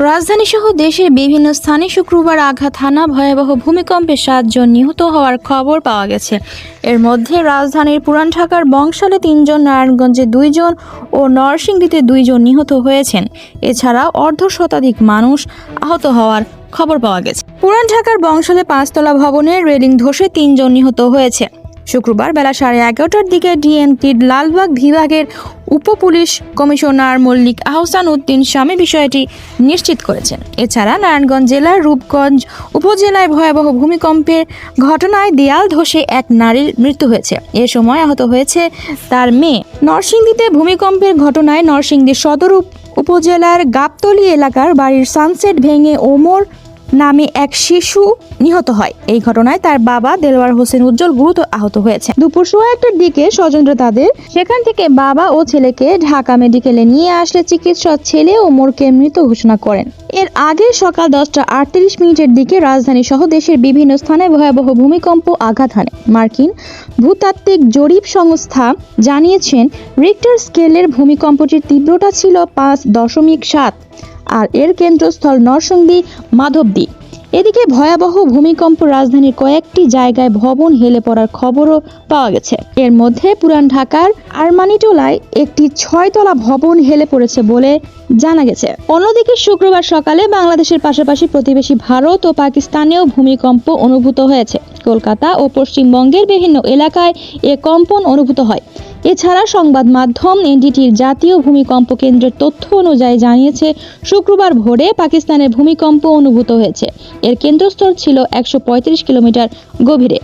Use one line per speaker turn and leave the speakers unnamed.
রাজধানী সহ দেশের বিভিন্ন স্থানে শুক্রবার আঘাত হানা ভয়াবহ ভূমিকম্পে 7 জন নিহত হওয়ার খবর পাওয়া গেছে। এর মধ্যে রাজধানীর পুরান ঢাকার বংশালে 3 জন, নারায়ণগঞ্জে 2 জন ও নরসিংদীতে 2 জন নিহত হয়েছেন। এছাড়াও অর্ধশতাধিক মানুষ আহত হওয়ার খবর পাওয়া গেছে। পুরান ঢাকার বংশালে 5তলা ভবনের রেলিং ধসে 3 জন নিহত হয়েছে। শুক্রবার বেলা 11:30টার দিকে ডিএনটির লালবাগ বিভাগের উপপুলিশ কমিশনার মল্লিক আহসান উদ্দিন স্বামী বিষয়টি নিশ্চিত করেছেন। এছাড়া নারায়ণগঞ্জ জেলার রূপগঞ্জ উপজেলায় ভয়াবহ ভূমিকম্পের ঘটনায় দেয়াল ধসে এক নারীর মৃত্যু হয়েছে। এ সময় আহত হয়েছে তার মেয়ে। নরসিংদীতে ভূমিকম্পের ঘটনায় নরসিংদী সদর উপজেলার গাবতলী এলাকার বাড়ির সানসেট ভেঙে ওমর নামে এক শিশু নিহত হয়। এই ঘটনায় তার বাবা দেলোয়ার হোসেন উজ্জ্বল গুরুতর আহত হয়েছে। দুপুর 1:15টার দিকে স্বজনরা তাদের সেখান থেকে বাবা ও ছেলেকে ঢাকা মেডিকেলে নিয়ে আসলে চিকিৎসক ছেলে ওমরকে মৃত ঘোষণা করেন। এর আগে সকাল 10:38 দিকে রাজধানী সহ দেশের বিভিন্ন স্থানে ভয়াবহ ভূমিকম্প আঘাত হানে। মার্কিন ভূতাত্ত্বিক জরিপ সংস্থা জানিয়েছেন, রিক্টার স্কেলের ভূমিকম্পটির তীব্রতা ছিল 5.7 আর এর কেন্দ্রস্থল নরসিংদী মাধবদী। এদিকে ভয়াবহ ভূমিকম্প রাজধানীর কয়েকটি জায়গায় ভবন হেলে পড়ার খবরও পাওয়া গেছে। এর মধ্যে পুরান ঢাকার আরমানিটোলায় একটি 6তলা ভবন হেলে পড়েছে বলে জানা গেছে। অন্যদিকে শুক্রবার সকালে বাংলাদেশের পাশাপাশি প্রতিবেশী ভারত ও পাকিস্তানেও ভূমিকম্প অনুভূত হয়েছে। কলকাতা ও পশ্চিমবঙ্গের বিভিন্ন এলাকায় এ কম্পন অনুভূত হয়। এছাড়া সংবাদ মাধ্যম এনডিটির জাতীয় ভূমিকম্প কেন্দ্রের তথ্য অনুযায়ী জানিয়েছে, শুক্রবার ভোরে পাকিস্তানের ভূমিকম্প অনুভূত হয়েছে। এর কেন্দ্রস্থল ছিল 135 কিলোমিটার গভীরে।